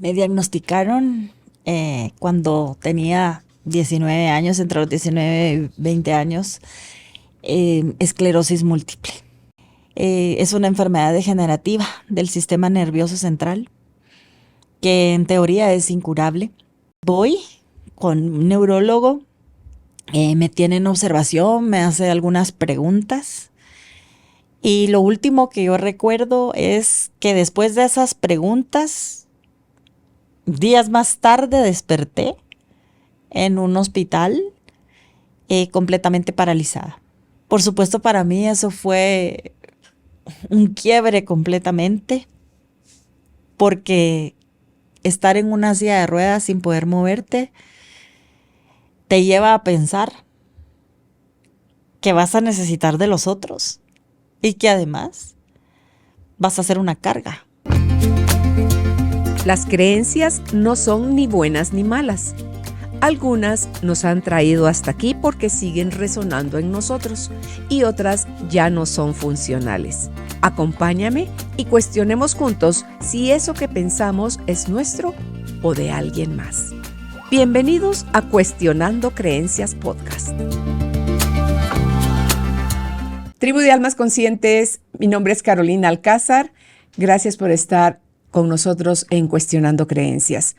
Me diagnosticaron cuando tenía 19 años, entre los 19 y 20 años, esclerosis múltiple. Es una enfermedad degenerativa del sistema nervioso central que en teoría es incurable. Voy con un neurólogo, me tiene en observación, me hace algunas preguntas y lo último que yo recuerdo es que después de esas preguntas, días más tarde desperté en un hospital completamente paralizada. Por supuesto, para mí eso fue un quiebre completamente, porque estar en una silla de ruedas sin poder moverte te lleva a pensar que vas a necesitar de los otros y que además vas a ser una carga. Las creencias no son ni buenas ni malas. Algunas nos han traído hasta aquí porque siguen resonando en nosotros y otras ya no son funcionales. Acompáñame y cuestionemos juntos si eso que pensamos es nuestro o de alguien más. Bienvenidos a Cuestionando Creencias Podcast. Tribu de Almas Conscientes, mi nombre es Carolina Alcázar. Gracias por estar con nosotros en Cuestionando Creencias.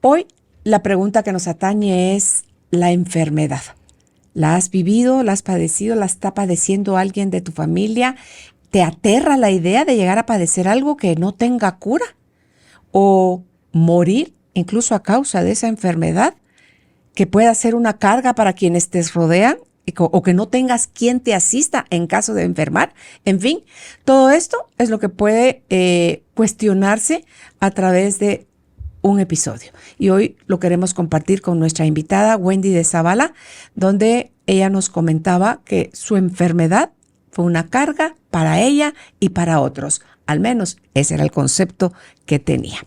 Hoy la pregunta que nos atañe es la enfermedad. ¿La has vivido? ¿La has padecido? ¿La está padeciendo alguien de tu familia? ¿Te aterra la idea de llegar a padecer algo que no tenga cura? ¿O morir incluso a causa de esa enfermedad que pueda ser una carga para quienes te rodean? O que no tengas quien te asista en caso de enfermar. En fin, todo esto es lo que puede cuestionarse a través de un episodio. Y hoy lo queremos compartir con nuestra invitada Wendy de Zavala, donde ella nos comentaba que su enfermedad fue una carga para ella y para otros. Al menos ese era el concepto que tenía.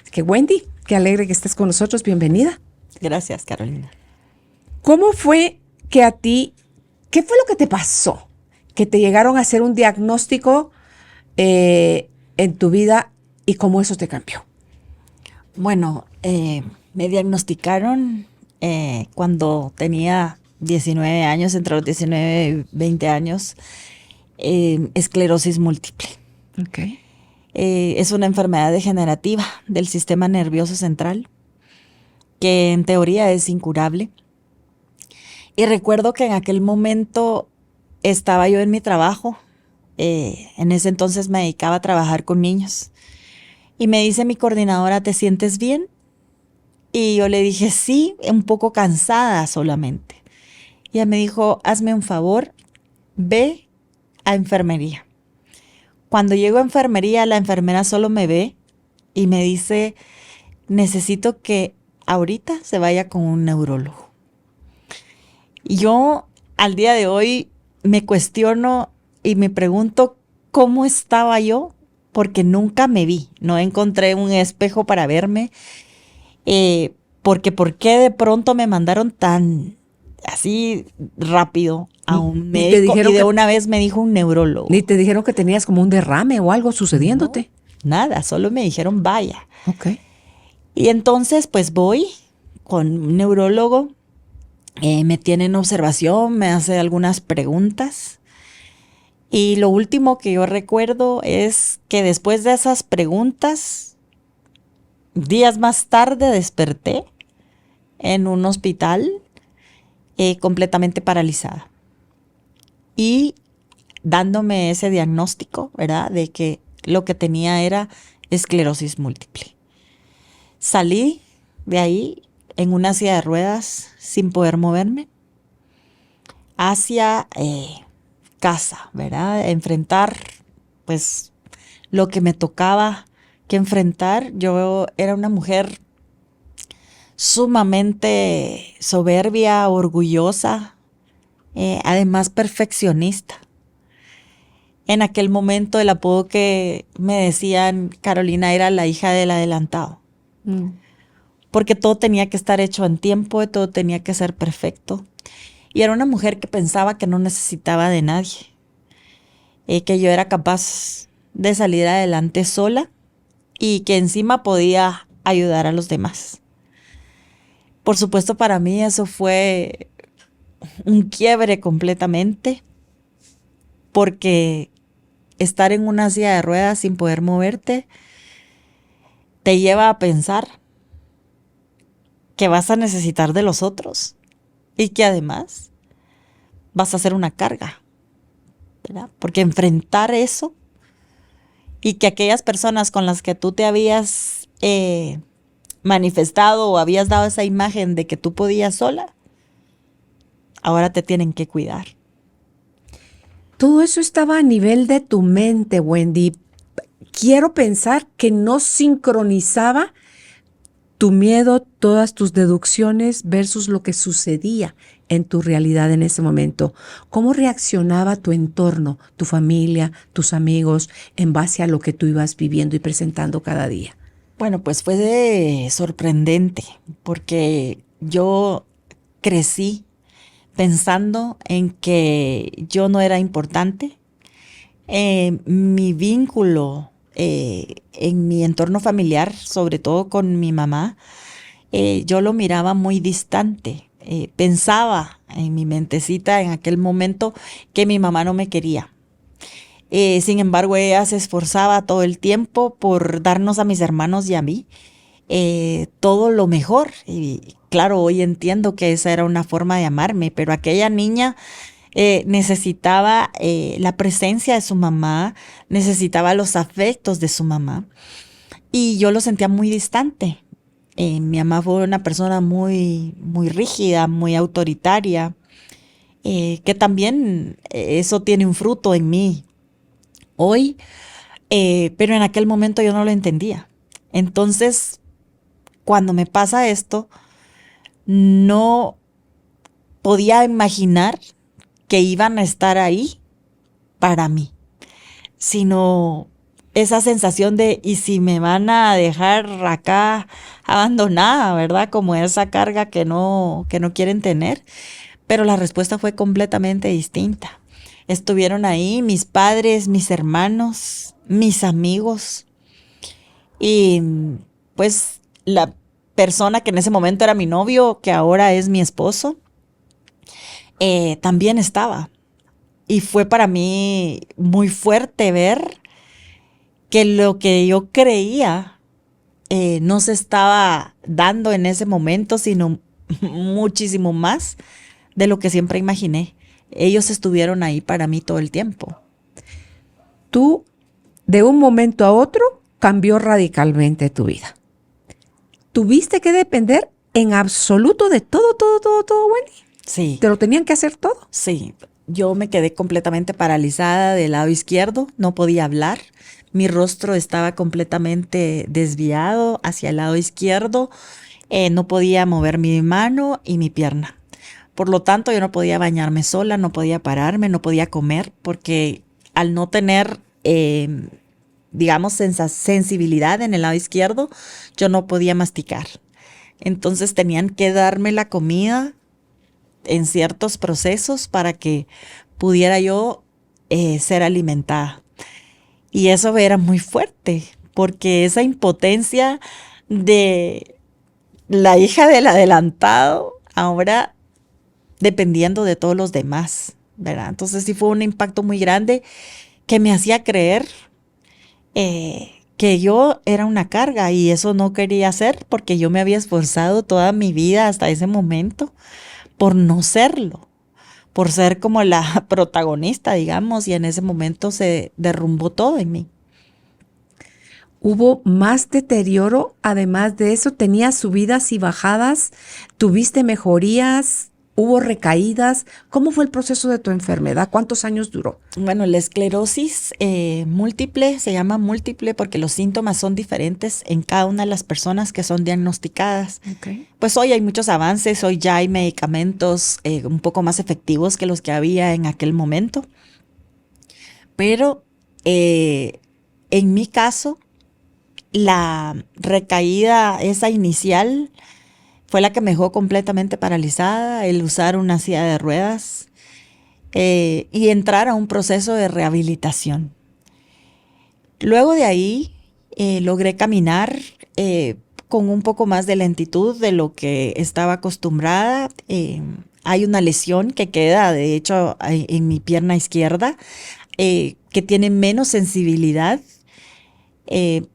Así que Wendy, qué alegre que estés con nosotros. Bienvenida. Gracias, Carolina. ¿Cómo fue que a ti, qué fue lo que te pasó? Que te llegaron a hacer un diagnóstico en tu vida y cómo eso te cambió. Bueno, me diagnosticaron cuando tenía 19 años, entre los 19 y 20 años, esclerosis múltiple. Okay. Es una enfermedad degenerativa del sistema nervioso central que en teoría es incurable. Y recuerdo que en aquel momento estaba yo en mi trabajo. En ese entonces me dedicaba a trabajar con niños. Y me dice mi coordinadora, ¿te sientes bien? Y yo le dije, sí, un poco cansada solamente. Y ella me dijo, hazme un favor, ve a enfermería. Cuando llego a enfermería, la enfermera solo me ve y me dice, necesito que ahorita se vaya con un neurólogo. Y yo al día de hoy me cuestiono y me pregunto cómo estaba yo, porque nunca me vi, no encontré un espejo para verme, porque ¿por qué de pronto me mandaron tan así rápido a un médico y de una vez me dijo un neurólogo? Ni te dijeron que tenías como un derrame o algo sucediéndote. No, nada, solo me dijeron vaya. Okay. Y entonces pues voy con un neurólogo, me tiene en observación, me hace algunas preguntas. Y lo último que yo recuerdo es que después de esas preguntas, días más tarde desperté en un hospital completamente paralizada. Y dándome ese diagnóstico, ¿verdad? De que lo que tenía era esclerosis múltiple. Salí de ahí en una silla de ruedas sin poder moverme hacia casa, ¿verdad? Enfrentar, pues, lo que me tocaba que enfrentar. Yo era una mujer sumamente soberbia, orgullosa, además perfeccionista. En aquel momento el apodo que me decían Carolina era la hija del adelantado. Porque todo tenía que estar hecho en tiempo, todo tenía que ser perfecto. Y era una mujer que pensaba que no necesitaba de nadie, que yo era capaz de salir adelante sola y que encima podía ayudar a los demás. Por supuesto, para mí eso fue un quiebre completamente, porque estar en una silla de ruedas sin poder moverte te lleva a pensar que vas a necesitar de los otros y que además vas a ser una carga, ¿verdad? Porque enfrentar eso y que aquellas personas con las que tú te habías manifestado o habías dado esa imagen de que tú podías sola, ahora te tienen que cuidar. Todo eso estaba a nivel de tu mente, Wendy. Quiero pensar que no sincronizaba tu miedo, todas tus deducciones versus lo que sucedía en tu realidad en ese momento. ¿Cómo reaccionaba tu entorno, tu familia, tus amigos, en base a lo que tú ibas viviendo y presentando cada día? Bueno, pues fue sorprendente, porque yo crecí pensando en que yo no era importante. Mi vínculo en mi entorno familiar, sobre todo con mi mamá, yo lo miraba muy distante. Pensaba en mi mentecita en aquel momento que mi mamá no me quería. Sin embargo, ella se esforzaba todo el tiempo por darnos a mis hermanos y a mí todo lo mejor. Y claro, hoy entiendo que esa era una forma de amarme, pero aquella niña necesitaba la presencia de su mamá, necesitaba los afectos de su mamá, y yo lo sentía muy distante. Mi mamá fue una persona muy, muy rígida, muy autoritaria, que también eso tiene un fruto en mí hoy, pero en aquel momento yo no lo entendía. Entonces, cuando me pasa esto, no podía imaginar que iban a estar ahí para mí, sino esa sensación de, ¿y si me van a dejar acá abandonada, verdad? Como esa carga que no quieren tener. Pero la respuesta fue completamente distinta. Estuvieron ahí mis padres, mis hermanos, mis amigos, y pues la persona que en ese momento era mi novio, que ahora es mi esposo, también estaba. Y fue para mí muy fuerte ver que lo que yo creía no se estaba dando en ese momento, sino muchísimo más de lo que siempre imaginé. Ellos estuvieron ahí para mí todo el tiempo. Tú, de un momento a otro, cambió radicalmente tu vida. Tuviste que depender en absoluto de todo, Wendy. Sí. Te lo tenían que hacer todo. Sí, yo me quedé completamente paralizada del lado izquierdo, no podía hablar, mi rostro estaba completamente desviado hacia el lado izquierdo, no podía mover mi mano y mi pierna. Por lo tanto, yo no podía bañarme sola, no podía pararme, no podía comer, porque al no tener, digamos, sensibilidad en el lado izquierdo, yo no podía masticar. Entonces tenían que darme la comida en ciertos procesos para que pudiera yo ser alimentada. Y eso era muy fuerte, porque esa impotencia de la hija del adelantado, ahora dependiendo de todos los demás, ¿verdad? Entonces sí fue un impacto muy grande que me hacía creer que yo era una carga, y eso no quería hacer, porque yo me había esforzado toda mi vida hasta ese momento por no serlo, por ser como la protagonista, digamos, y en ese momento se derrumbó todo en mí. ¿Hubo más deterioro? Además de eso, ¿tenías subidas y bajadas? ¿Tuviste mejorías? ¿Hubo recaídas? ¿Cómo fue el proceso de tu enfermedad? ¿Cuántos años duró? Bueno, la esclerosis múltiple se llama múltiple porque los síntomas son diferentes en cada una de las personas que son diagnosticadas. Okay. Pues hoy hay muchos avances, hoy ya hay medicamentos un poco más efectivos que los que había en aquel momento. Pero en mi caso, la recaída esa inicial fue la que me dejó completamente paralizada, el usar una silla de ruedas y entrar a un proceso de rehabilitación. Luego de ahí logré caminar con un poco más de lentitud de lo que estaba acostumbrada. Hay una lesión que queda, de hecho, en mi pierna izquierda, que tiene menos sensibilidad,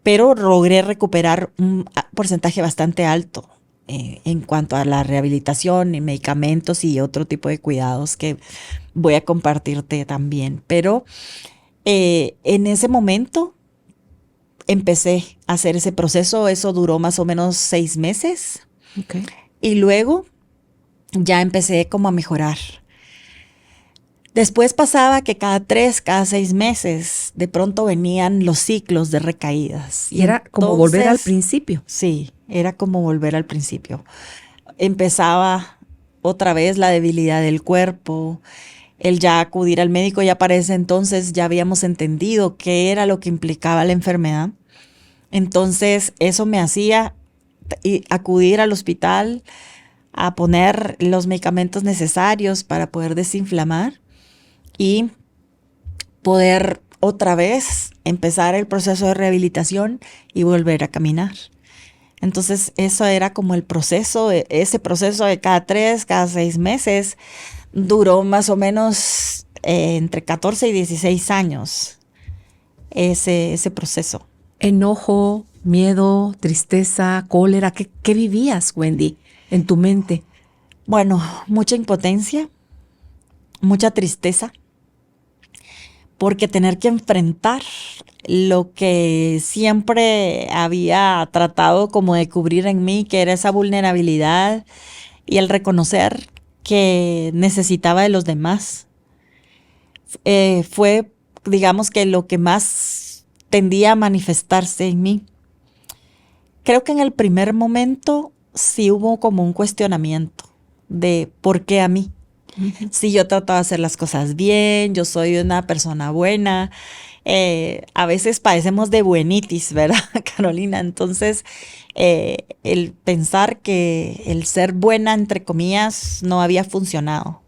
pero logré recuperar un porcentaje bastante alto en cuanto a la rehabilitación y medicamentos y otro tipo de cuidados que voy a compartirte también. Pero en ese momento empecé a hacer ese proceso. Eso duró más o menos 6 meses. Okay. Y luego ya empecé como a mejorar. Después pasaba que cada 3, cada 6 meses, de pronto venían los ciclos de recaídas. Y era como volver al principio. Sí, era como volver al principio. Empezaba otra vez la debilidad del cuerpo, el ya acudir al médico. Ya para ese entonces ya habíamos entendido qué era lo que implicaba la enfermedad. Entonces eso me hacía acudir al hospital a poner los medicamentos necesarios para poder desinflamar y poder otra vez empezar el proceso de rehabilitación y volver a caminar. Entonces eso era como el proceso, ese proceso de cada 3, cada 6 meses duró más o menos entre 14 y 16 años ese proceso. Enojo, miedo, tristeza, cólera, ¿qué vivías, Wendy, en tu mente? Bueno, mucha impotencia, mucha tristeza, porque tener que enfrentar lo que siempre había tratado como de cubrir en mí, que era esa vulnerabilidad y el reconocer que necesitaba de los demás, fue, digamos, que lo que más tendía a manifestarse en mí. Creo que en el primer momento sí hubo como un cuestionamiento de por qué a mí. Si yo trataba de hacer las cosas bien, yo soy una persona buena. A veces padecemos de buenitis, ¿verdad, Carolina? Entonces, el pensar que el ser buena, entre comillas, no había funcionado.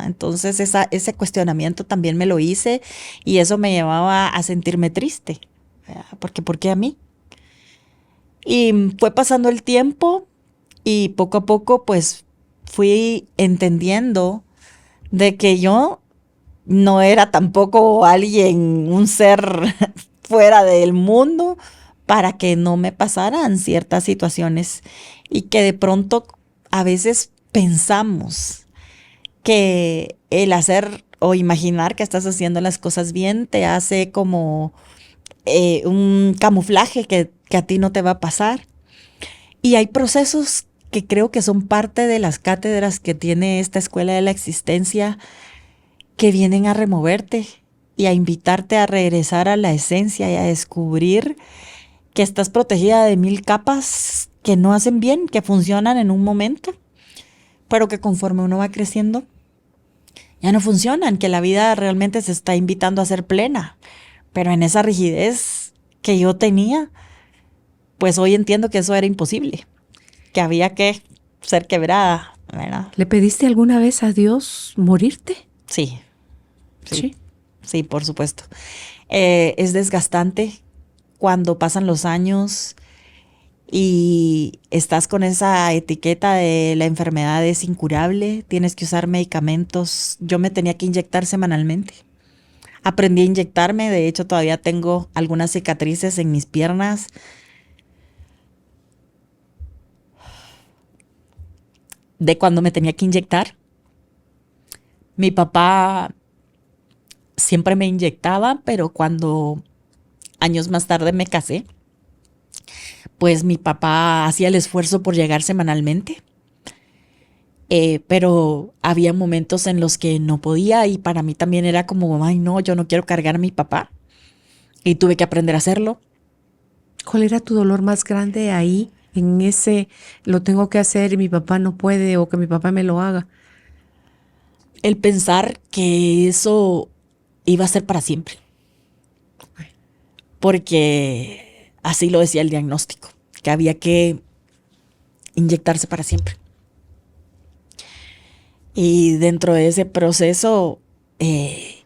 Entonces, ese cuestionamiento también me lo hice y eso me llevaba a sentirme triste. Porque ¿por qué a mí? Y fue pasando el tiempo y poco a poco, pues, fui entendiendo de que yo no era tampoco alguien, un ser fuera del mundo, para que no me pasaran ciertas situaciones y que de pronto a veces pensamos que el hacer o imaginar que estás haciendo las cosas bien te hace como un camuflaje que a ti no te va a pasar. Y hay procesos que creo que son parte de las cátedras que tiene esta escuela de la existencia, que vienen a removerte y a invitarte a regresar a la esencia y a descubrir que estás protegida de 1000 capas que no hacen bien, que funcionan en un momento, pero que conforme uno va creciendo ya no funcionan, que la vida realmente se está invitando a ser plena. Pero en esa rigidez que yo tenía, pues hoy entiendo que eso era imposible, que había que ser quebrada, ¿verdad? ¿Le pediste alguna vez a Dios morirte? Sí. Sí. Sí, por supuesto. Es desgastante cuando pasan los años y estás con esa etiqueta de la enfermedad es incurable, tienes que usar medicamentos. Yo me tenía que inyectar semanalmente. Aprendí a inyectarme, de hecho todavía tengo algunas cicatrices en mis piernas. De cuando me tenía que inyectar. Mi papá siempre me inyectaba, pero cuando años más tarde me casé, pues mi papá hacía el esfuerzo por llegar semanalmente. Pero había momentos en los que no podía y para mí también era como, ay no, yo no quiero cargar a mi papá. Y tuve que aprender a hacerlo. ¿Cuál era tu dolor más grande ahí, en ese lo tengo que hacer y mi papá no puede o que mi papá me lo haga? El pensar que eso iba a ser para siempre. Porque así lo decía el diagnóstico, que había que inyectarse para siempre. Y dentro de ese proceso,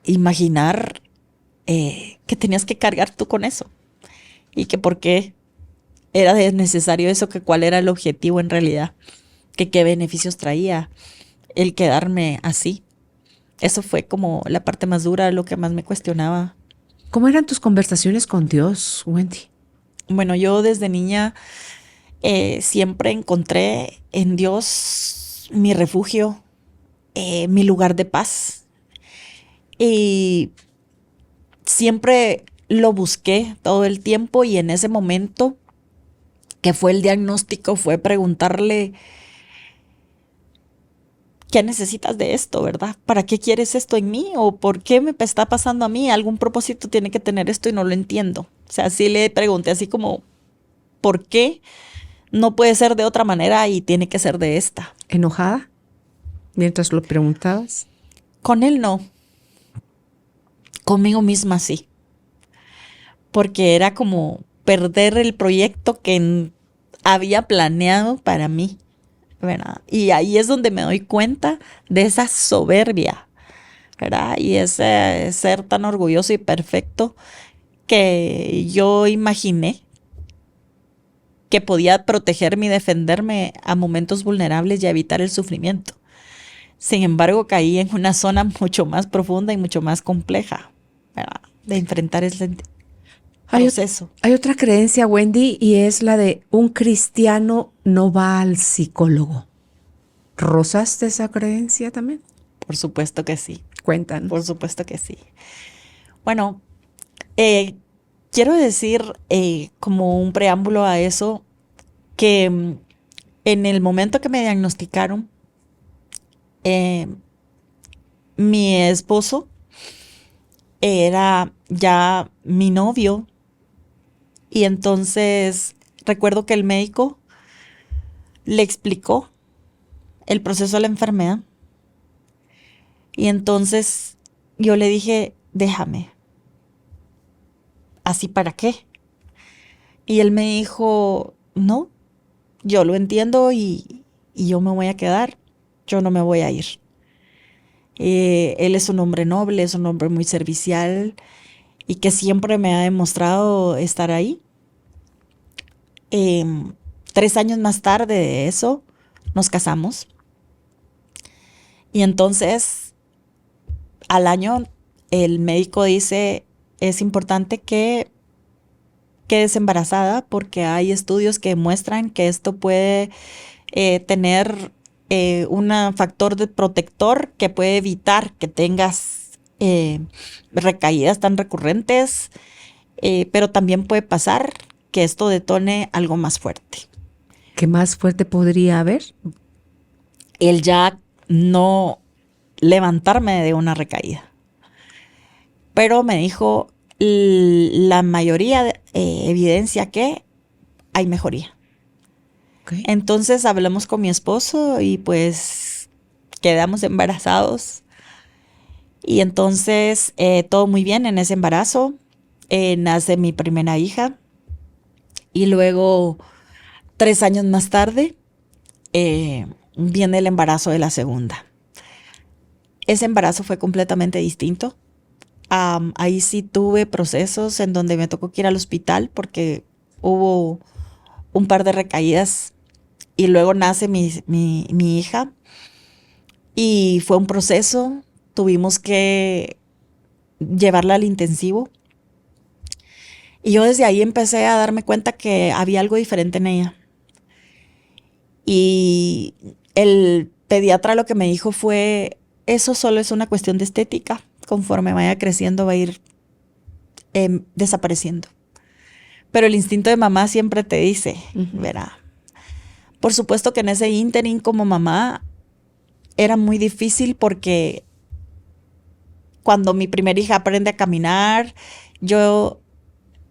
imaginar que tenías que cargar tú con eso y que por qué era necesario eso, que cuál era el objetivo en realidad, que qué beneficios traía el quedarme así. Eso fue como la parte más dura, lo que más me cuestionaba. ¿Cómo eran tus conversaciones con Dios, Wendy? Bueno, yo desde niña siempre encontré en Dios mi refugio, mi lugar de paz. Y siempre lo busqué todo el tiempo, y en ese momento que fue el diagnóstico fue preguntarle: ¿qué necesitas de esto, verdad? ¿Para qué quieres esto en mí? ¿O por qué me está pasando a mí? ¿Algún propósito tiene que tener esto y no lo entiendo? O sea, sí le pregunté así como: ¿por qué no puede ser de otra manera y tiene que ser de esta? ¿Enojada mientras lo preguntabas? Con él no, conmigo misma sí, porque era como perder el proyecto que había planeado para mí, ¿verdad? Y ahí es donde me doy cuenta de esa soberbia, ¿verdad? Y ese ser tan orgulloso y perfecto que yo imaginé que podía protegerme y defenderme a momentos vulnerables y evitar el sufrimiento. Sin embargo, caí en una zona mucho más profunda y mucho más compleja, ¿verdad?, de enfrentar ese proceso. Hay otra creencia, Wendy, y es la de un cristiano no va al psicólogo. ¿Rozaste esa creencia también? Por supuesto que sí. Cuéntanos. Por supuesto que sí. Bueno, quiero decir como un preámbulo a eso, que en el momento que me diagnosticaron, eh, mi esposo era ya mi novio, y entonces recuerdo que el médico le explicó el proceso de la enfermedad, y entonces yo le dije: déjame, ¿así para qué? Y él me dijo: no, yo lo entiendo, y yo me voy a quedar, yo no me voy a ir. Él es un hombre noble, es un hombre muy servicial y que siempre me ha demostrado estar ahí. 3 años más tarde de eso, nos casamos. Y entonces, al año, el médico dice: es importante que quedes embarazada, porque hay estudios que demuestran que esto puede tener un factor de protector que puede evitar que tengas recaídas tan recurrentes, pero también puede pasar que esto detone algo más fuerte. ¿Qué más fuerte podría haber? El ya no levantarme de una recaída. Pero me dijo: la mayoría de evidencia que hay mejoría. Okay. Entonces hablamos con mi esposo y pues quedamos embarazados. Y entonces todo muy bien en ese embarazo. Nace mi primera hija. Y luego, 3 años más tarde, viene el embarazo de la segunda. Ese embarazo fue completamente distinto. Ahí sí tuve procesos en donde me tocó que ir al hospital porque hubo un par de recaídas, y luego nace mi hija, y fue un proceso. Tuvimos que llevarla al intensivo, y yo desde ahí empecé a darme cuenta que había algo diferente en ella. Y el pediatra lo que me dijo fue: eso solo es una cuestión de estética, conforme vaya creciendo va a ir desapareciendo. Pero el instinto de mamá siempre te dice, verá. Por supuesto que en ese ínterin como mamá era muy difícil, porque cuando mi primera hija aprende a caminar, yo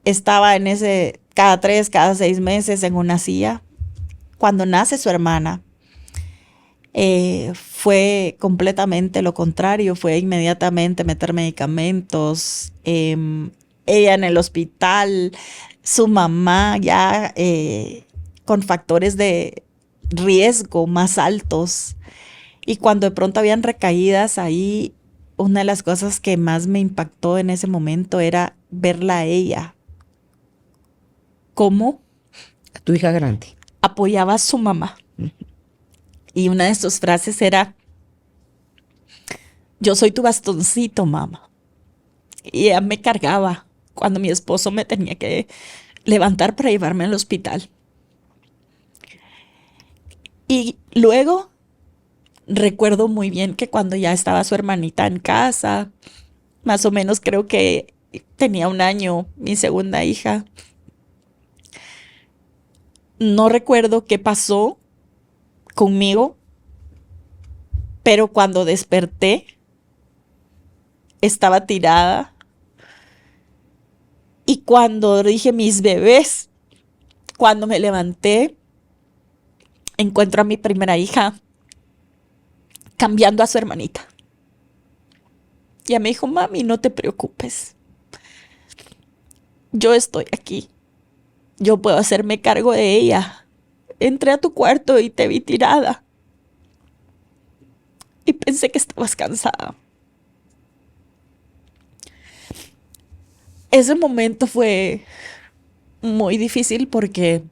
estaba en ese cada 3, cada 6 meses en una silla. Cuando nace su hermana, fue completamente lo contrario, fue inmediatamente meter medicamentos, ella en el hospital, su mamá ya con factores de riesgo más altos. Y cuando de pronto habían recaídas ahí, una de las cosas que más me impactó en ese momento era verla a ella, cómo Tu hija grande. apoyaba a su mamá. Y una de sus frases era, yo soy tu bastoncito, mamá. Y ella me cargaba cuando mi esposo me tenía que levantar para llevarme al hospital. Y luego recuerdo muy bien que cuando ya estaba su hermanita en casa, más o menos creo que tenía 1 año, mi segunda hija. No recuerdo qué pasó conmigo, pero cuando desperté, estaba tirada. Y cuando dije mis bebés, cuando me levanté, encuentro a mi primera hija cambiando a su hermanita. Y ella me dijo, mami, no te preocupes. Yo estoy aquí. Yo puedo hacerme cargo de ella. Entré a tu cuarto y te vi tirada. Y pensé que estabas cansada. Ese momento fue muy difícil porque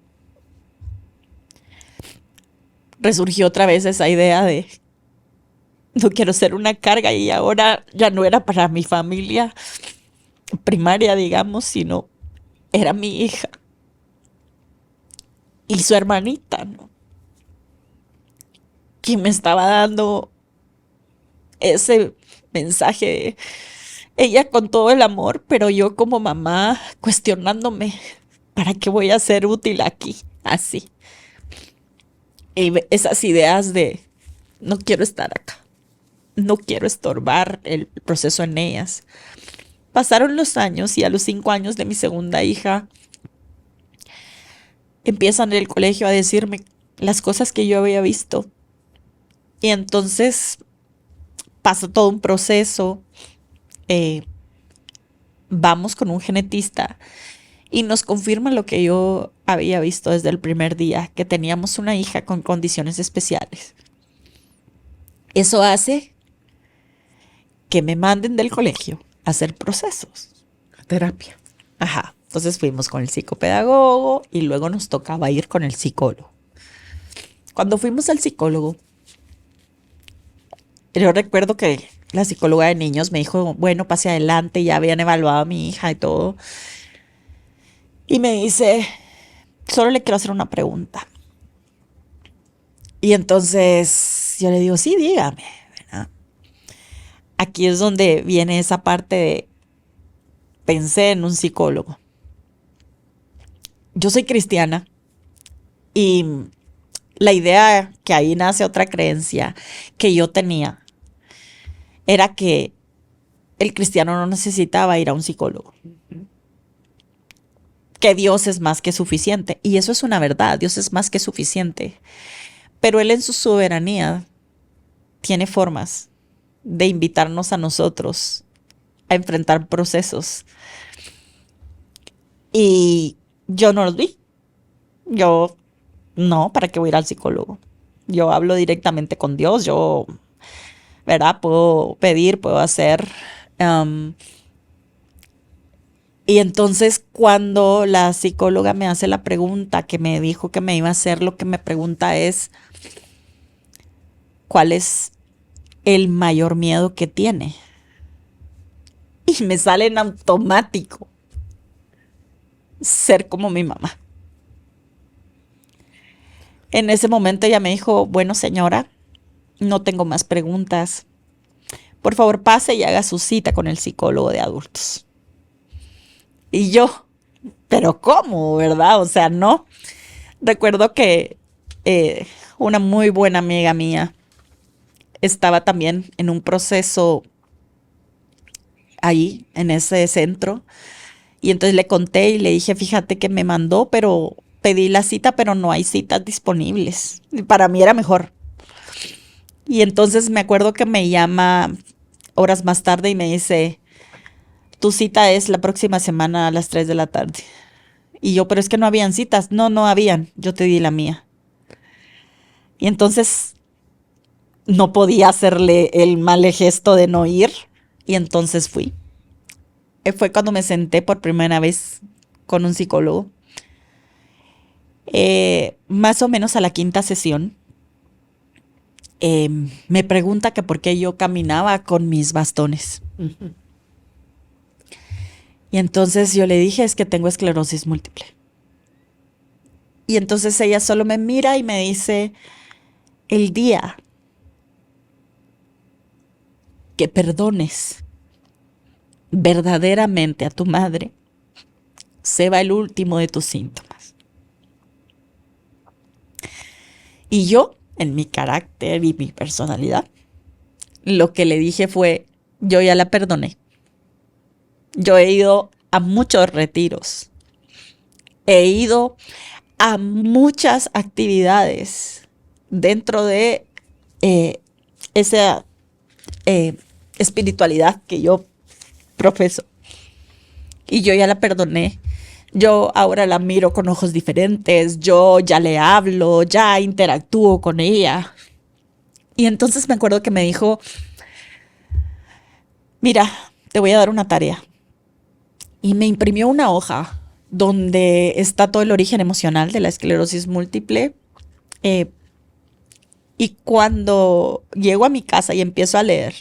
resurgió otra vez esa idea de no quiero ser una carga, y ahora ya no era para mi familia primaria, digamos, sino era mi hija y su hermanita, ¿no? Quien me estaba dando ese mensaje de ella con todo el amor, pero yo como mamá cuestionándome, ¿para qué voy a ser útil aquí? Así. Y esas ideas de no quiero estar acá, no quiero estorbar el proceso en ellas. Pasaron los años y a los 5 años de mi segunda hija empiezan en el colegio a decirme las cosas que yo había visto. Y entonces pasa todo un proceso. Vamos con un genetista y nos confirma lo que yo había visto desde el primer día, que teníamos una hija con condiciones especiales. Eso hace que me manden del colegio a hacer procesos. Terapia. Ajá. Entonces fuimos con el psicopedagogo y luego nos tocaba ir con el psicólogo. Cuando fuimos al psicólogo, yo recuerdo que la psicóloga de niños me dijo, bueno, pase adelante, ya habían evaluado a mi hija y todo. Y me dice, solo le quiero hacer una pregunta. Y entonces yo le digo, sí, dígame, ¿verdad? Aquí es donde viene esa parte de, pensé en un psicólogo. Yo soy cristiana y la idea, que ahí nace otra creencia que yo tenía, era que el cristiano no necesitaba ir a un psicólogo, que Dios es más que suficiente. Y eso es una verdad, Dios es más que suficiente. Pero Él en su soberanía tiene formas de invitarnos a nosotros a enfrentar procesos. Y yo no los vi. Yo, no, ¿para qué voy a ir al psicólogo? Yo hablo directamente con Dios, yo, ¿verdad? Puedo pedir, puedo hacer. Y entonces cuando la psicóloga me hace la pregunta, que me dijo que me iba a hacer, lo que me pregunta es, ¿cuál es el mayor miedo que tiene? Y me sale en automático ser como mi mamá. En ese momento ella me dijo, bueno, señora, no tengo más preguntas. Por favor, pase y haga su cita con el psicólogo de adultos. Y yo, pero ¿cómo, verdad? O sea, no. Recuerdo que una muy buena amiga mía estaba también en un proceso ahí, en ese centro. Y entonces le conté y le dije, fíjate que me mandó, pero pedí la cita, pero no hay citas disponibles. Y para mí era mejor. Y entonces me acuerdo que me llama horas más tarde y me dice, tu cita es la próxima semana a las 3 de la tarde. Y yo, pero es que no habían citas. No, no habían. Yo te di la mía. Y entonces no podía hacerle el mal gesto de no ir. Y entonces fui. Fue cuando me senté por primera vez con un psicólogo. Más o menos a la quinta sesión, me pregunta que por qué yo caminaba con mis bastones. Ujú. Y entonces yo le dije, es que tengo esclerosis múltiple. Y entonces ella solo me mira y me dice, el día que perdones verdaderamente a tu madre, se va el último de tus síntomas. Y yo, en mi carácter y mi personalidad, lo que le dije fue, yo ya la perdoné. Yo he ido a muchos retiros. He ido a muchas actividades dentro de esa espiritualidad que yo profeso. Y yo ya la perdoné. Yo ahora la miro con ojos diferentes. Yo ya le hablo, ya interactúo con ella. Y entonces me acuerdo que me dijo, mira, te voy a dar una tarea. Y me imprimió una hoja donde está todo el origen emocional de la esclerosis múltiple. Y cuando llego a mi casa y empiezo a leer,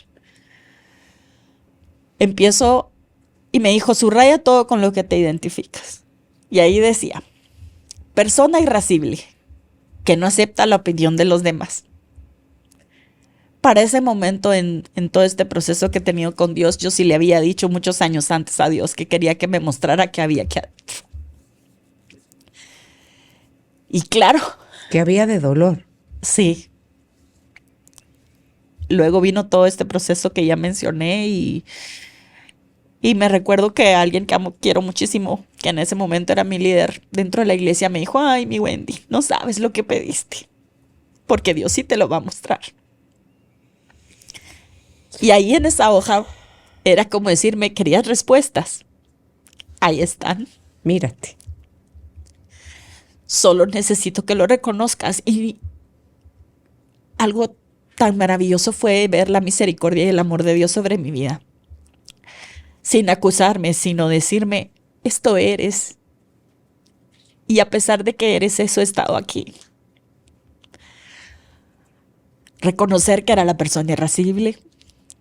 y me dijo, subraya todo con lo que te identificas. Y ahí decía, persona irascible, que no acepta la opinión de los demás. Para ese momento en todo este proceso que he tenido con Dios, yo sí le había dicho muchos años antes a Dios que quería que me mostrara que había que... Y claro. Que había de dolor. Sí. Luego vino todo este proceso que ya mencioné y me recuerdo que alguien que amo, quiero muchísimo, que en ese momento era mi líder dentro de la iglesia, me dijo, ay, mi Wendy, no sabes lo que pediste, porque Dios sí te lo va a mostrar. Y ahí en esa hoja era como decirme, querías respuestas. Ahí están. Mírate. Solo necesito que lo reconozcas. Y algo tan maravilloso fue ver la misericordia y el amor de Dios sobre mi vida. Sin acusarme, sino decirme, esto eres. Y a pesar de que eres eso, he estado aquí. Reconocer que era la persona irascible.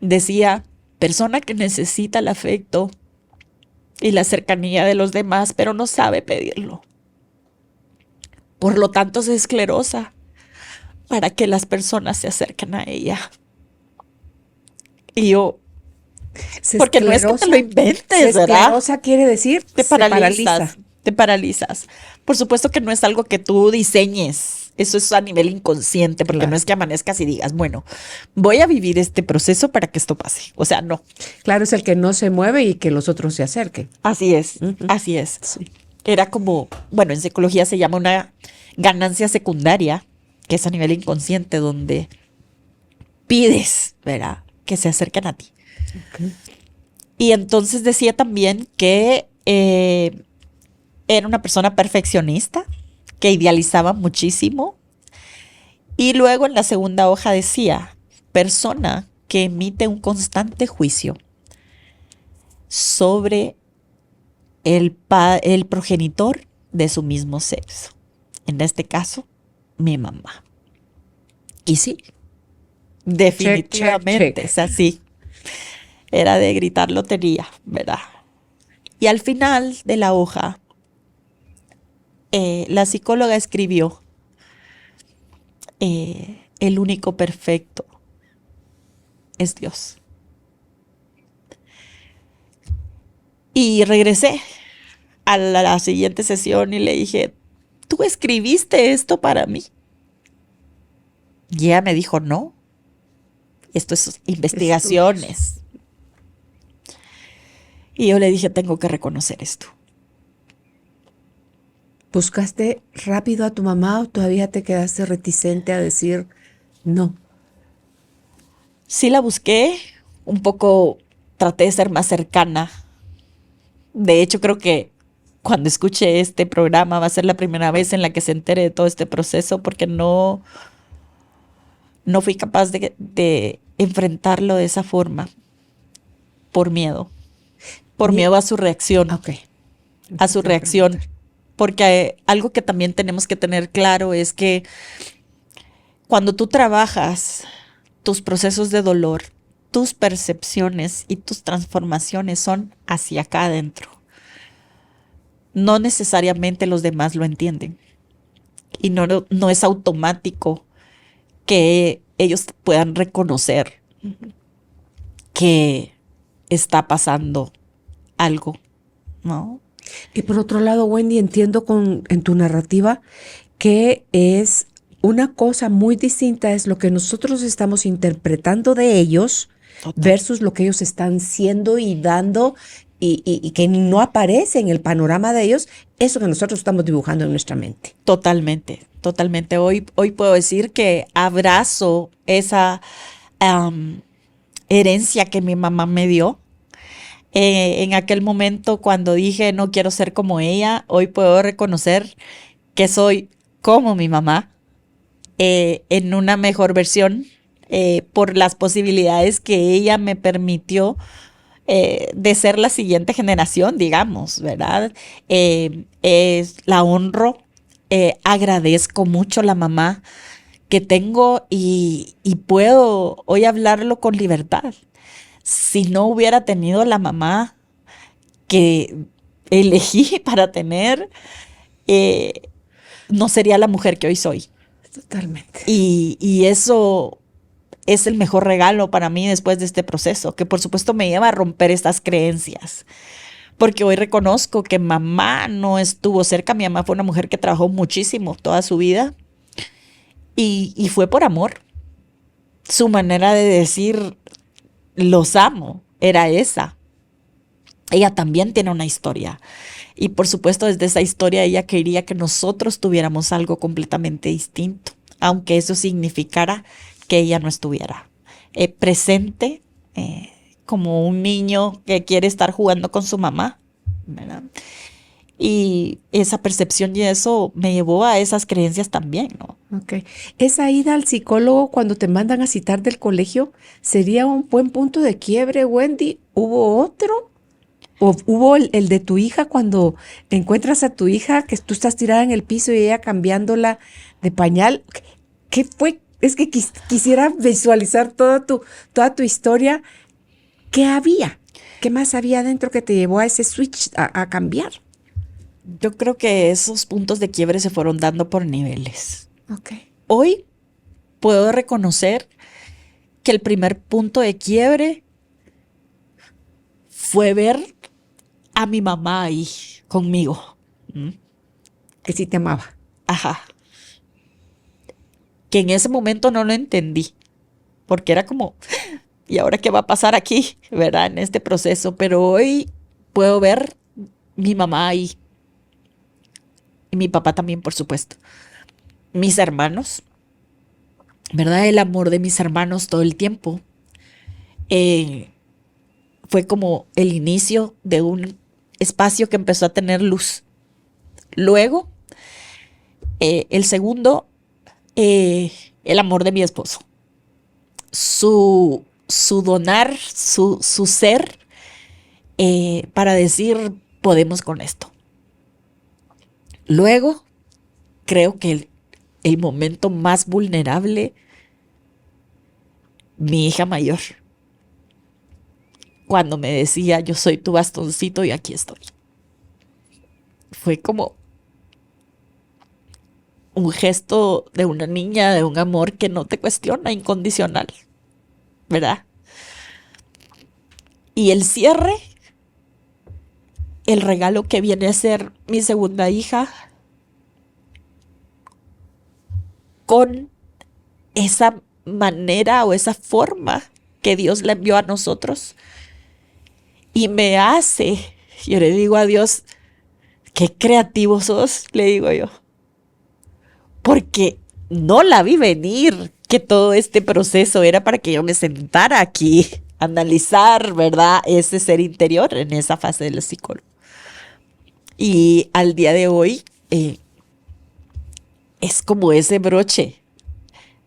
Decía, persona que necesita el afecto y la cercanía de los demás, pero no sabe pedirlo. Por lo tanto, se esclerosa para que las personas se acerquen a ella. Y yo, porque no es que te lo inventes, ¿verdad? Esclerosa quiere decir te paralizas, te paralizas. Por supuesto que no es algo que tú diseñes. Eso es a nivel inconsciente, porque Claro. no es que amanezcas y digas, bueno, voy a vivir este proceso para que esto pase. O sea, no. Claro, es el que no se mueve y que los otros se acerquen. Así es, así es. Sí. Era como, bueno, en psicología se llama una ganancia secundaria, que es a nivel inconsciente, donde pides, ¿verdad?, que se acerquen a ti. Okay. Y entonces decía también que era una persona perfeccionista, que idealizaba muchísimo. Y luego en la segunda hoja decía, persona que emite un constante juicio sobre el progenitor de su mismo sexo. En este caso, mi mamá. Y sí, definitivamente, check. es así. Era de gritar lotería, ¿verdad? Y al final de la hoja, la psicóloga escribió, el único perfecto es Dios. Y regresé a la siguiente sesión y le dije, ¿tú escribiste esto para mí? Y ella me dijo, no, esto es investigaciones. Y yo le dije, tengo que reconocer esto. ¿Buscaste rápido a tu mamá o todavía te quedaste reticente a decir no? Sí la busqué, un poco traté de ser más cercana. De hecho, creo que cuando escuche este programa va a ser la primera vez en la que se entere de todo este proceso, porque no fui capaz de enfrentarlo de esa forma, por miedo. Por miedo a su reacción. Ok. A su reacción. porque algo que también tenemos que tener claro es que cuando tú trabajas tus procesos de dolor, tus percepciones y tus transformaciones son hacia acá adentro. No necesariamente los demás lo entienden. Y no es automático que ellos puedan reconocer que está pasando algo, ¿no? Y por otro lado, Wendy, entiendo en tu narrativa que es una cosa muy distinta, es lo que nosotros estamos interpretando de ellos. Total. Versus lo que ellos están siendo y dando y que no aparece en el panorama de ellos, eso que nosotros estamos dibujando en nuestra mente. Totalmente, totalmente. Hoy puedo decir que abrazo esa herencia que mi mamá me dio. En aquel momento cuando dije no quiero ser como ella, hoy puedo reconocer que soy como mi mamá, en una mejor versión, por las posibilidades que ella me permitió de ser la siguiente generación, digamos, ¿verdad? La honro, agradezco mucho la mamá que tengo y puedo hoy hablarlo con libertad. Si no hubiera tenido la mamá que elegí para tener, no sería la mujer que hoy soy. Totalmente. Y eso es el mejor regalo para mí después de este proceso, que por supuesto me lleva a romper estas creencias. Porque hoy reconozco que mamá no estuvo cerca. Mi mamá fue una mujer que trabajó muchísimo toda su vida y fue por amor. Su manera de decir los amo era esa. Ella también tiene una historia. Y por supuesto, desde esa historia ella quería que nosotros tuviéramos algo completamente distinto, aunque eso significara que ella no estuviera presente, como un niño que quiere estar jugando con su mamá, ¿verdad? Y esa percepción y eso me llevó a esas creencias también, ¿no? Ok. Esa ida al psicólogo cuando te mandan a citar del colegio sería un buen punto de quiebre, Wendy. ¿Hubo otro? ¿O hubo el de tu hija cuando encuentras a tu hija que tú estás tirada en el piso y ella cambiándola de pañal? ¿Qué fue? Es que quisiera visualizar toda tu historia. ¿Qué había? ¿Qué más había adentro que te llevó a ese switch a cambiar? Yo creo que esos puntos de quiebre se fueron dando por niveles. Okay. Hoy puedo reconocer que el primer punto de quiebre fue ver a mi mamá ahí conmigo. Que sí te amaba. Ajá. Que en ese momento no lo entendí, porque era como, ¿y ahora qué va a pasar aquí? ¿Verdad? En este proceso. Pero hoy puedo ver mi mamá ahí. Y mi papá también, por supuesto. Mis hermanos, ¿verdad? El amor de mis hermanos todo el tiempo. Fue como el inicio de un espacio que empezó a tener luz. Luego, el segundo, el amor de mi esposo. Su donar, su ser, para decir, podemos con esto. Luego, creo que el momento más vulnerable, mi hija mayor, cuando me decía, yo soy tu bastoncito y aquí estoy. Fue como un gesto de una niña, de un amor que no te cuestiona, incondicional, ¿verdad? Y el cierre, el regalo que viene a ser mi segunda hija, con esa manera o esa forma que Dios le envió a nosotros. Y me hace, yo le digo a Dios, qué creativo sos, le digo yo. Porque no la vi venir, que todo este proceso era para que yo me sentara aquí, a analizar, ¿verdad? Ese ser interior en esa fase del psicólogo. Y al día de hoy, es como ese broche,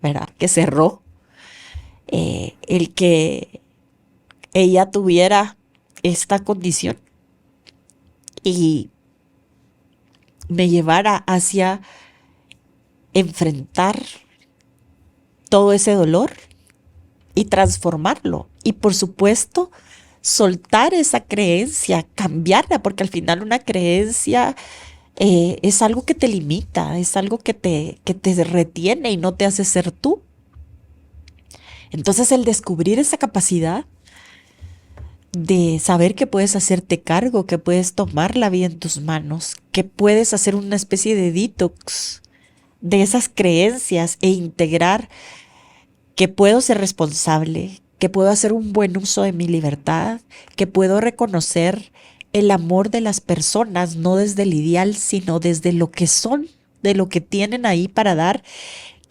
¿verdad? Que cerró, el que ella tuviera esta condición. Y me llevara hacia enfrentar todo ese dolor y transformarlo. Y por supuesto, soltar esa creencia, cambiarla, porque al final una creencia es algo que te limita, es algo que te retiene y no te hace ser tú. Entonces el descubrir esa capacidad de saber que puedes hacerte cargo, que puedes tomar la vida en tus manos, que puedes hacer una especie de detox de esas creencias e integrar que puedo ser responsable, que puedo hacer un buen uso de mi libertad, que puedo reconocer el amor de las personas, no desde el ideal, sino desde lo que son, de lo que tienen ahí para dar,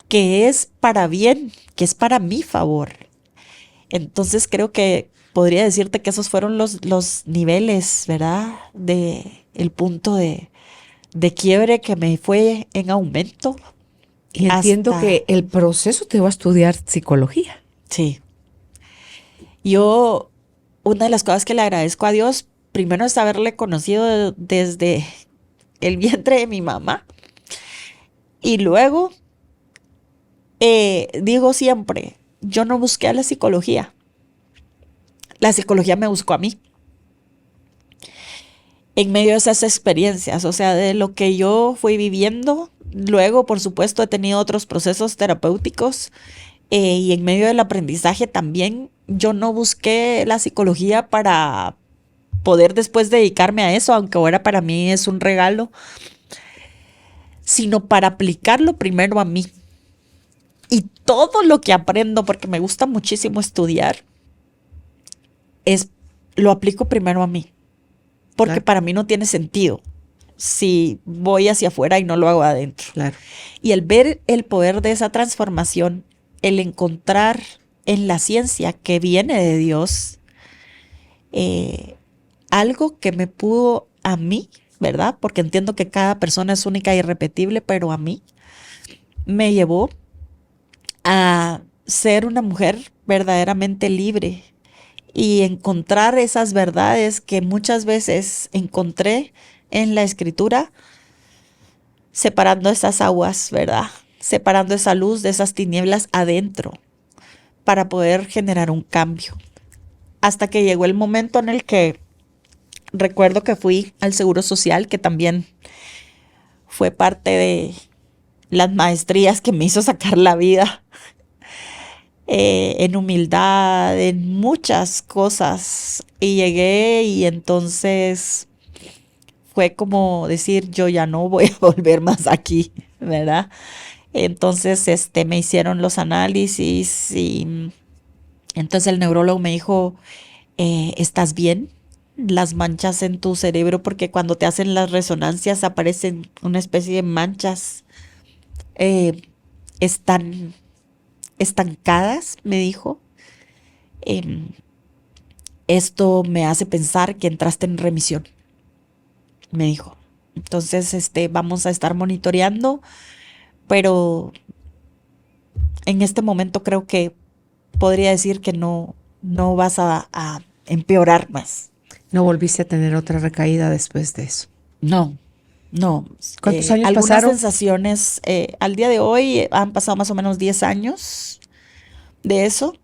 que es para bien, que es para mi favor. Entonces creo que podría decirte que esos fueron los niveles, ¿verdad? De el punto de quiebre que me fue en aumento. Y entiendo que el proceso te va a estudiar psicología. Sí. Yo, una de las cosas que le agradezco a Dios, primero es haberle conocido desde el vientre de mi mamá. Y luego, digo siempre, yo no busqué a la psicología me buscó a mí. En medio de esas experiencias, o sea, de lo que yo fui viviendo. Luego, por supuesto, he tenido otros procesos terapéuticos y en medio del aprendizaje también yo no busqué la psicología para poder después dedicarme a eso, aunque ahora para mí es un regalo, sino para aplicarlo primero a mí. Y todo lo que aprendo, porque me gusta muchísimo estudiar, lo aplico primero a mí, porque Claro. para mí no tiene sentido si voy hacia afuera y no lo hago adentro. Claro. Y el ver el poder de esa transformación, el encontrar en la ciencia que viene de Dios, algo que me pudo a mí, ¿verdad? Porque entiendo que cada persona es única e irrepetible, pero a mí me llevó a ser una mujer verdaderamente libre y encontrar esas verdades que muchas veces encontré en la escritura, separando esas aguas, ¿verdad? Separando esa luz de esas tinieblas adentro para poder generar un cambio. Hasta que llegó el momento en el que recuerdo que fui al Seguro Social, que también fue parte de las maestrías que me hizo sacar la vida. En humildad, en muchas cosas. Y llegué y entonces fue como decir, yo ya no voy a volver más aquí, ¿verdad? Entonces, me hicieron los análisis y entonces el neurólogo me dijo, ¿estás bien? Las manchas en tu cerebro, porque cuando te hacen las resonancias aparecen una especie de manchas, están estancadas, me dijo. Esto me hace pensar que entraste en remisión, me dijo. Entonces, vamos a estar monitoreando, pero en este momento creo que podría decir que no vas a empeorar más. ¿No volviste a tener otra recaída después de eso? No. ¿Cuántos años algunas pasaron? sensaciones, al día de hoy han pasado más o menos 10 años de eso.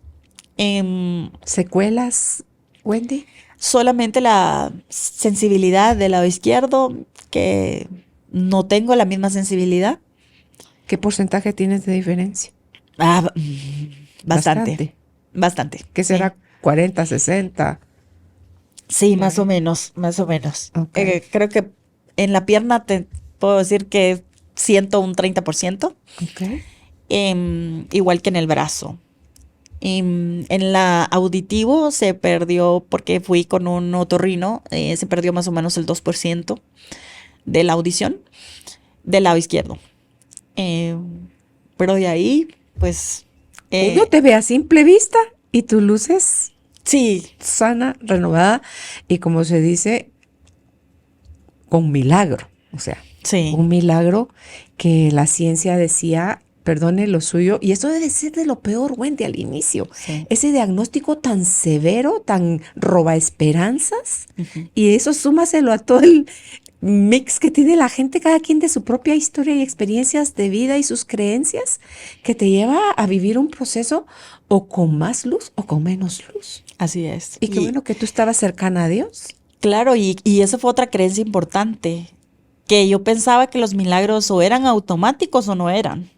¿Secuelas, Wendy? Solamente la sensibilidad del lado izquierdo, que no tengo la misma sensibilidad. ¿Qué porcentaje tienes de diferencia? Bastante. ¿Qué será? Sí. 40, 60. Sí, más o menos. Okay. Creo que en la pierna te puedo decir que siento un 30%, Okay. igual que en el brazo. En la auditivo se perdió, porque fui con un otorrino, se perdió más o menos el 2% de la audición del lado izquierdo. Pero de ahí, pues... Uno te ve a simple vista y tu luz es sí, sana, renovada y, como se dice, con milagro. O sea, sí. un milagro que la ciencia decía, perdone lo suyo. Y esto debe ser de lo peor, Wendy, al inicio. Sí. Ese diagnóstico tan severo, tan roba esperanzas. Uh-huh. Y eso súmaselo a todo mix que tiene la gente, cada quien de su propia historia y experiencias de vida y sus creencias, que te lleva a vivir un proceso o con más luz o con menos luz. Así es. Y qué bueno que tú estabas cercana a Dios. Claro, y esa fue otra creencia importante, que yo pensaba que los milagros o eran automáticos o no eran.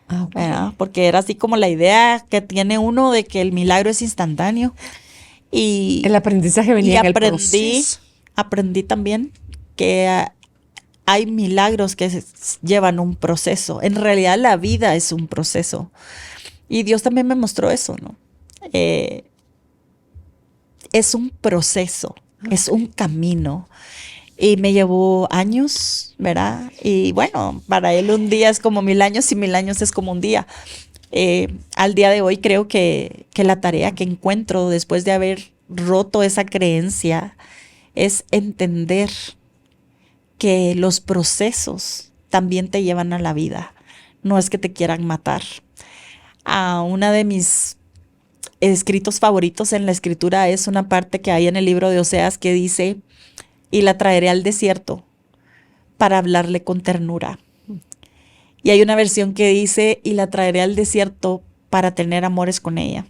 Ok. ¿Verdad? Porque era así como la idea que tiene uno de que el milagro es instantáneo. Y, El aprendizaje venía en el aprendí, proceso. aprendí también que hay milagros que llevan un proceso. En realidad la vida es un proceso. Y Dios también me mostró eso, ¿no? Es un proceso, es un camino. Y me llevó años, ¿verdad? Y bueno, para él un día es como 1000 años y 1000 años es como un día. Al día de hoy creo que la tarea que encuentro después de haber roto esa creencia es entender que los procesos también te llevan a la vida. No es que te quieran matar. Una de mis escritos favoritos en la escritura es una parte que hay en el libro de Oseas que dice, y la traeré al desierto para hablarle con ternura. Y hay una versión que dice, y la traeré al desierto para tener amores con ella.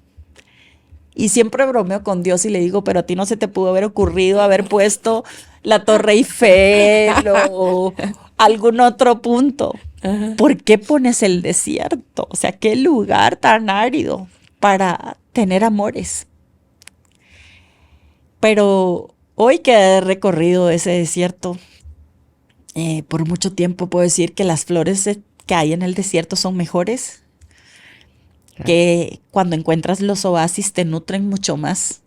Y siempre bromeo con Dios y le digo, pero a ti no se te pudo haber ocurrido haber puesto la Torre Eiffel o algún otro punto. ¿Por qué pones el desierto? O sea, qué lugar tan árido para tener amores. Pero hoy que he recorrido ese desierto, por mucho tiempo puedo decir que las flores que hay en el desierto son mejores, que cuando encuentras los oasis te nutren mucho más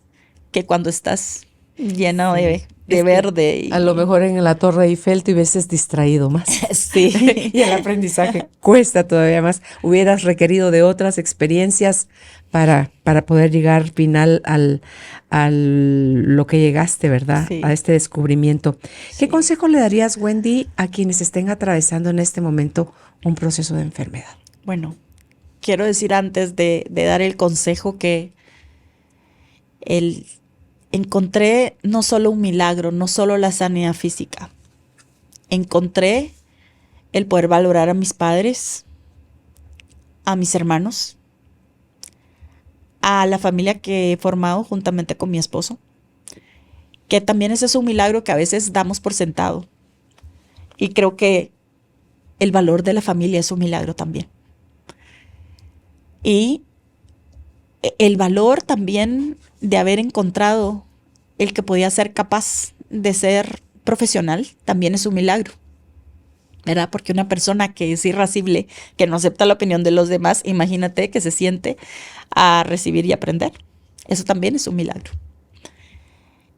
que cuando estás lleno de verde. A lo mejor en la Torre Eiffel te hubieses distraído más. Sí. Y el aprendizaje cuesta todavía más. Hubieras requerido de otras experiencias para poder llegar al final a lo que llegaste, ¿verdad? Sí. A este descubrimiento. ¿Qué Sí. consejo le darías, Wendy, a quienes estén atravesando en este momento un proceso de enfermedad? Bueno, quiero decir antes de dar el consejo que encontré no solo un milagro, no solo la sanidad física. Encontré el poder valorar a mis padres, a mis hermanos, a la familia que he formado juntamente con mi esposo, que también ese es un milagro que a veces damos por sentado. Y creo que el valor de la familia es un milagro también. Y el valor también de haber encontrado el que podía ser capaz de ser profesional también es un milagro, ¿verdad? Porque una persona que es irascible, que no acepta la opinión de los demás, imagínate que se siente a recibir y aprender. Eso también es un milagro.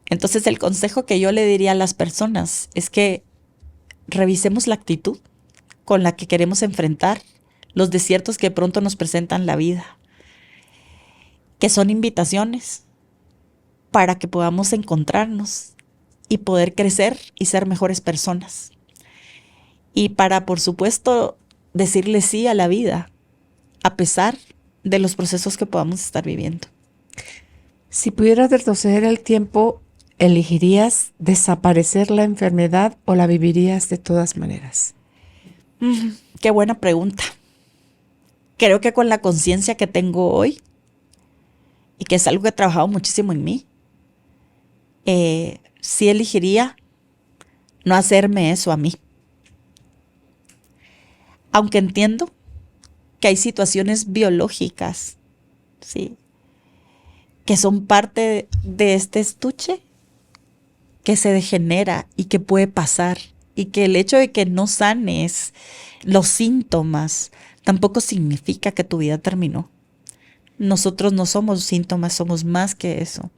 Entonces el consejo que yo le diría a las personas es que revisemos la actitud con la que queremos enfrentar los desiertos que pronto nos presentan la vida, que son invitaciones para que podamos encontrarnos y poder crecer y ser mejores personas. Y para, por supuesto, decirle sí a la vida, a pesar de los procesos que podamos estar viviendo. Si pudieras retroceder el tiempo, ¿elegirías desaparecer la enfermedad o la vivirías de todas maneras? Qué buena pregunta. Creo que con la conciencia que tengo hoy, y que es algo que he trabajado muchísimo en mí, sí elegiría no hacerme eso a mí. Aunque entiendo que hay situaciones biológicas, ¿sí?, que son parte de este estuche que se degenera y que puede pasar. Y que el hecho de que no sanes los síntomas tampoco significa que tu vida terminó. Nosotros no somos síntomas, somos más que eso.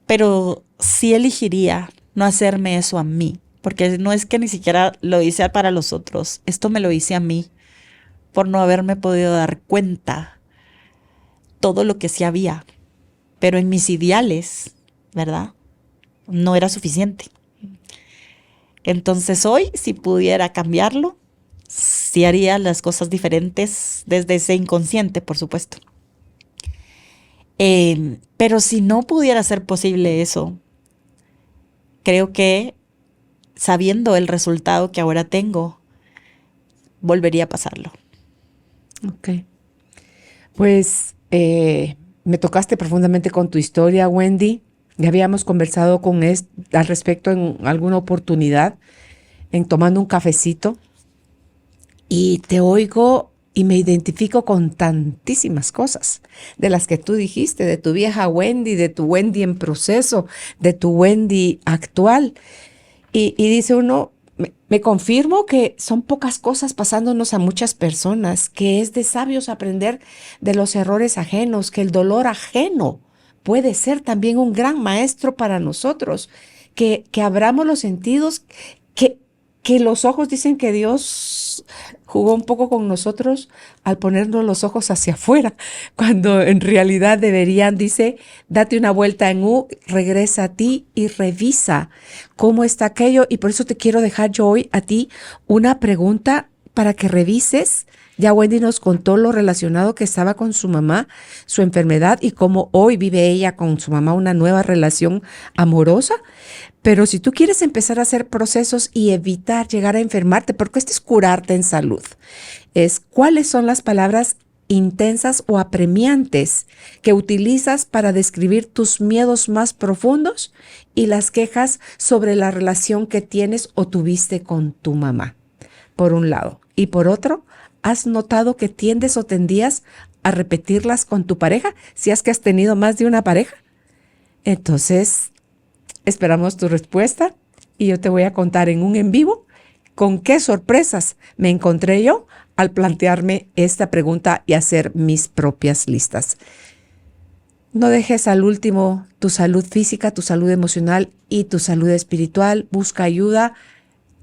Pero sí elegiría no hacerme eso a mí, porque no es que ni siquiera lo hice para los otros. Esto me lo hice a mí por no haberme podido dar cuenta todo lo que sí había. Pero en mis ideales, ¿verdad?, no era suficiente. Entonces hoy, si pudiera cambiarlo, sí haría las cosas diferentes desde ese inconsciente, por supuesto. Pero si no pudiera ser posible eso, creo que sabiendo el resultado que ahora tengo, volvería a pasarlo. Ok. Pues me tocaste profundamente con tu historia, Wendy. Ya habíamos conversado al respecto en alguna oportunidad, en tomando un cafecito. Y te oigo y me identifico con tantísimas cosas de las que tú dijiste, de tu vieja Wendy, de tu Wendy en proceso, de tu Wendy actual. Y dice uno, me confirmo que son pocas cosas pasándonos a muchas personas, que es de sabios aprender de los errores ajenos, que el dolor ajeno puede ser también un gran maestro para nosotros, que abramos los sentidos, que, que los ojos dicen que Dios jugó un poco con nosotros al ponernos los ojos hacia afuera, cuando en realidad deberían, dice, date una vuelta en U, regresa a ti y revisa cómo está aquello. Y por eso te quiero dejar yo hoy a ti una pregunta para que revises. Ya Wendy nos contó lo relacionado que estaba con su mamá, su enfermedad y cómo hoy vive ella con su mamá una nueva relación amorosa. Pero si tú quieres empezar a hacer procesos y evitar llegar a enfermarte, porque esto es curarte en salud, es cuáles son las palabras intensas o apremiantes que utilizas para describir tus miedos más profundos y las quejas sobre la relación que tienes o tuviste con tu mamá, por un lado. Y por otro, ¿has notado que tiendes o tendías a repetirlas con tu pareja si es que has tenido más de una pareja? Entonces, esperamos tu respuesta y yo te voy a contar en un en vivo con qué sorpresas me encontré yo al plantearme esta pregunta y hacer mis propias listas. No dejes al último tu salud física, tu salud emocional y tu salud espiritual. Busca ayuda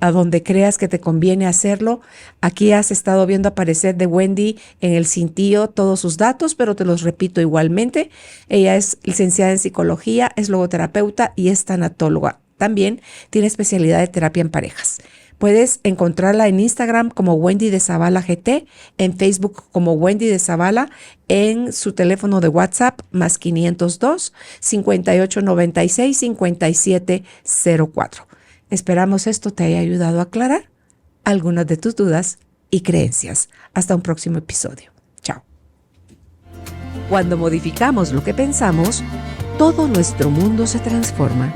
a donde creas que te conviene hacerlo. Aquí has estado viendo aparecer de Wendy en el cintillo todos sus datos, pero te los repito igualmente. Ella es licenciada en psicología, es logoterapeuta y es tanatóloga. También tiene especialidad de terapia en parejas. Puedes encontrarla en Instagram como Wendy de Zavala GT, en Facebook como Wendy de Zavala, en su teléfono de WhatsApp más 502 5896 5704. Esperamos esto te haya ayudado a aclarar algunas de tus dudas y creencias. Hasta un próximo episodio. Chao. Cuando modificamos lo que pensamos, todo nuestro mundo se transforma.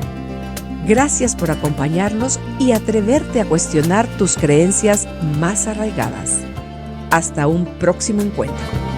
Gracias por acompañarnos y atreverte a cuestionar tus creencias más arraigadas. Hasta un próximo encuentro.